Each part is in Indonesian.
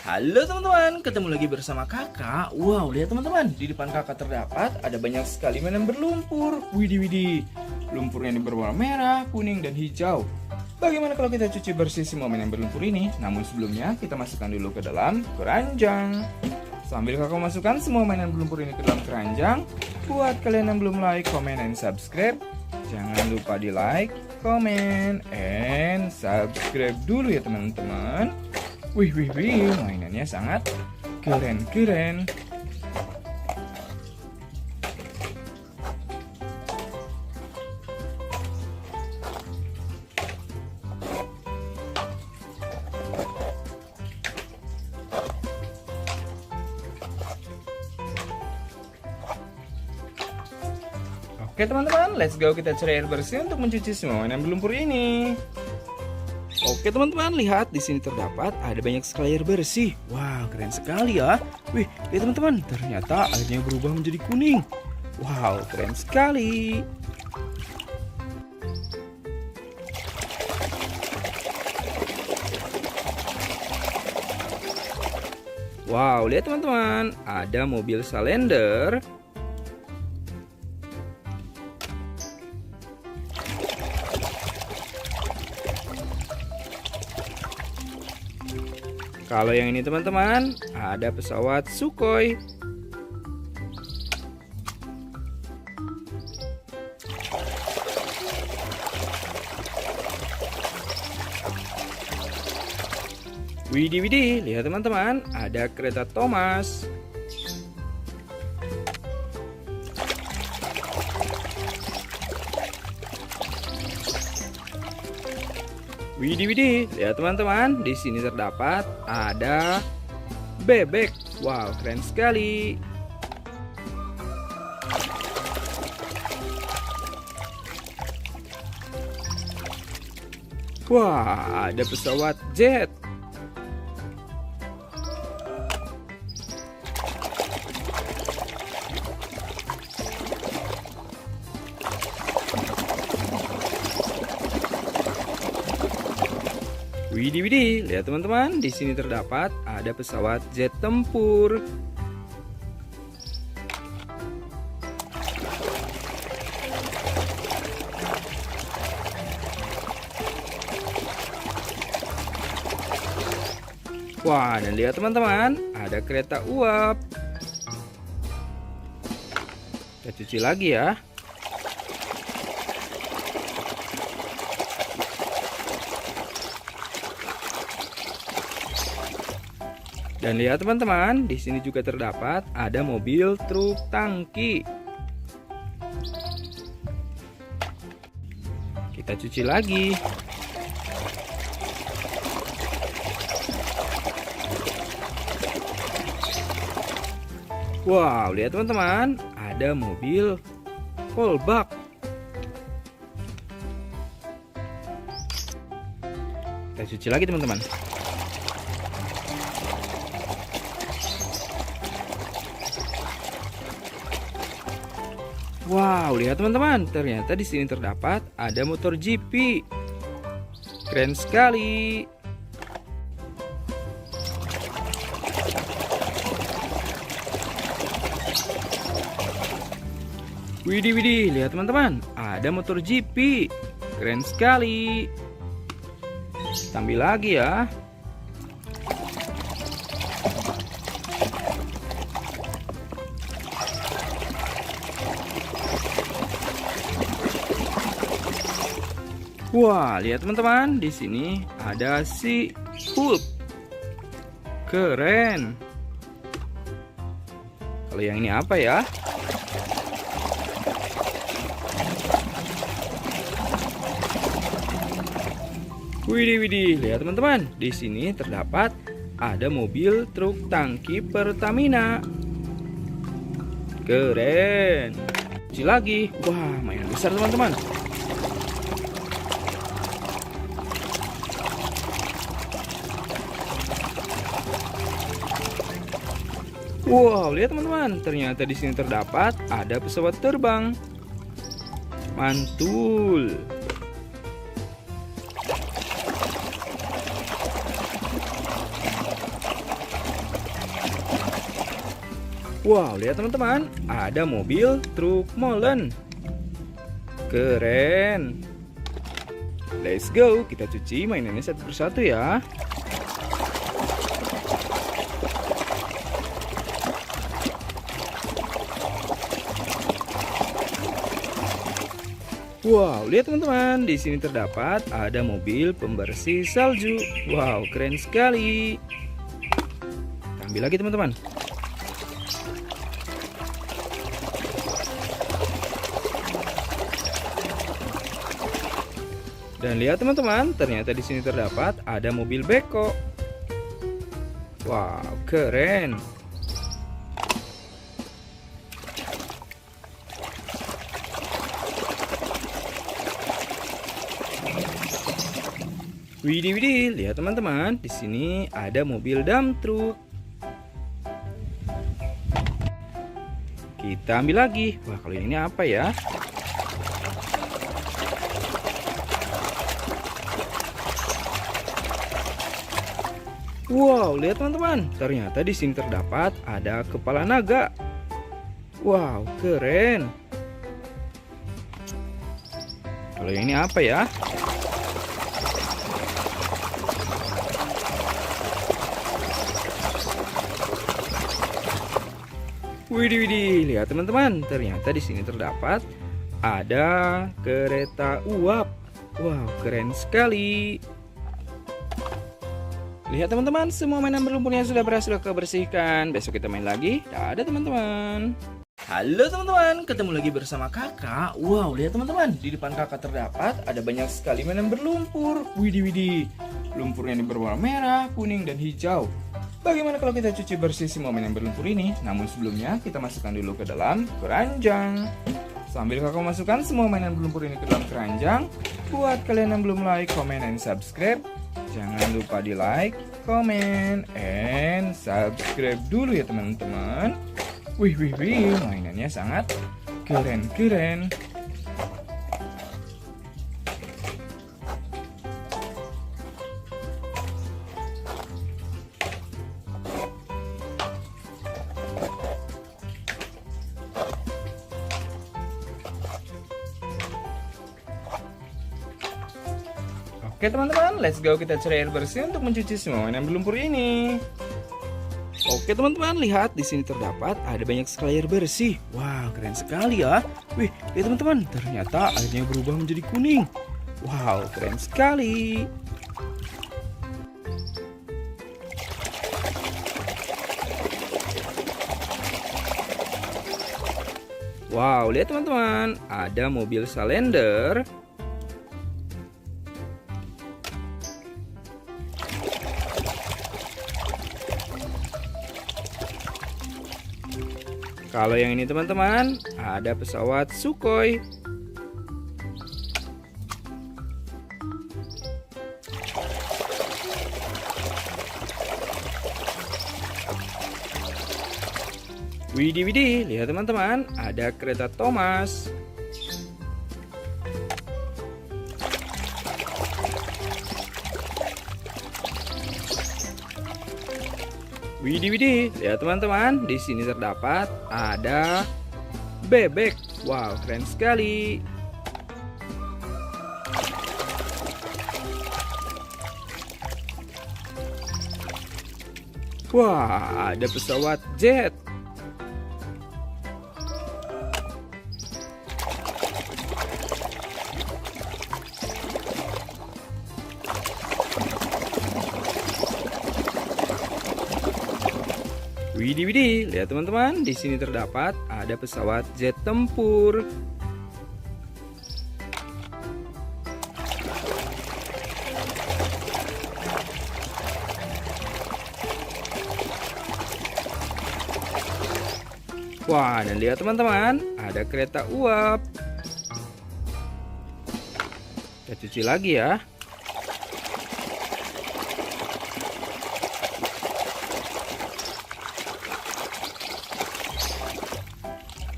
Halo teman-teman, ketemu lagi bersama kakak. Wow, lihat teman-teman, di depan kakak terdapat ada banyak sekali mainan berlumpur. Widih, lumpurnya ini berwarna merah, kuning, dan hijau. Bagaimana kalau kita cuci bersih semua mainan berlumpur ini? Namun sebelumnya kita masukkan dulu ke dalam keranjang. Sambil kakak masukkan semua mainan berlumpur ini ke dalam keranjang, buat kalian yang belum like, comment, and subscribe, jangan lupa di like, comment, and subscribe dulu ya teman-teman. Wih, mainannya sangat keren. Oke teman-teman, let's go, kita cari air bersih untuk mencuci semua mainan berlumpur ini. Oke teman-teman, lihat di sini terdapat ada banyak sekali air bersih. Wow, keren sekali ya. Wih, lihat teman-teman, ternyata airnya berubah menjadi kuning. Wow, keren sekali. Wow, lihat teman-teman, ada mobil salender. Kalau yang ini teman-teman, ada pesawat Sukhoi. Widih, lihat teman-teman, ada kereta Thomas. Widih, lihat teman-teman, di sini terdapat ada bebek. Wow, keren sekali. Wah, ada pesawat jet. Widih, lihat teman-teman, di sini terdapat ada pesawat jet tempur. Wah, dan lihat teman-teman, ada kereta uap. Kita cuci lagi ya. Dan lihat teman-teman, di sini juga terdapat ada mobil truk tangki. Kita cuci lagi. Wow, lihat teman-teman, ada mobil Volbak. Kita cuci lagi teman-teman. Wow, lihat teman-teman, ternyata di sini terdapat ada motor GP. Keren sekali. Widih, lihat teman-teman, ada motor GP. Keren sekali. Ambil lagi ya. Wah, lihat teman-teman, di sini ada si Hulk. Keren. Kalau yang ini apa ya? Widih, lihat teman-teman, di sini terdapat ada mobil truk tangki Pertamina. Keren. Cuci lagi. Wah, mainan besar teman-teman. Wow, lihat teman-teman, ternyata di sini terdapat ada pesawat terbang. Mantul. Wow, lihat teman-teman, ada mobil truk molen. Keren. Let's go, kita cuci mainannya satu persatu ya. Wow, lihat teman-teman, di sini terdapat ada mobil pembersih salju. Wow, keren sekali. Kita ambil lagi teman-teman. Dan lihat teman-teman, ternyata di sini terdapat ada mobil beko. Wow, keren. Widih, widih, lihat teman-teman, di sini ada mobil dump truck. Kita ambil lagi. Wah, kalau ini apa ya? Wow, lihat teman-teman, ternyata di sini terdapat ada kepala naga. Wow, keren. Kalau ini apa ya? Widih, widih, lihat teman-teman, ternyata di sini terdapat ada kereta uap. Wow, keren sekali. Lihat teman-teman, semua mainan berlumpurnya sudah berhasil kebersihkan. Besok kita main lagi. Dadah teman-teman. Halo teman-teman, ketemu lagi bersama kakak. Wow, lihat teman-teman, di depan kakak terdapat ada banyak sekali mainan berlumpur. Widih, widih, lumpurnya ini berwarna merah, kuning, dan hijau. Bagaimana kalau kita cuci bersih semua mainan berlumpur ini? Namun sebelumnya kita masukkan dulu ke dalam keranjang. Sambil kakak masukkan semua mainan berlumpur ini ke dalam keranjang, buat kalian yang belum like, comment, and subscribe, jangan lupa di like, comment, and subscribe dulu ya teman-teman. Wih, wih, wih, mainannya sangat keren-keren. Oke teman-teman, let's go, kita cari air bersih untuk mencuci semua mainan berlumpur ini. Oke teman-teman, lihat di sini terdapat ada banyak sekali air bersih. Wah, keren sekali ya. Wih, lihat teman-teman, ternyata airnya berubah menjadi kuning. Wow, keren sekali. Wow, lihat teman-teman, ada mobil salender. Kalau yang ini teman-teman, ada pesawat Sukhoi. Widih, widih, lihat teman-teman, ada kereta Thomas. Widih, widih, lihat teman-teman, di sini terdapat ada bebek. Wow, keren sekali. Wah, ada pesawat jet. Widih, widih, lihat teman-teman, di sini terdapat ada pesawat jet tempur. Wah, dan lihat teman-teman, ada kereta uap. Kita cuci lagi ya.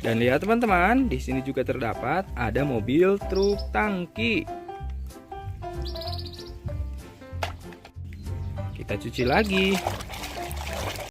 Dan lihat teman-teman, di sini juga terdapat ada mobil truk tangki. Kita cuci lagi.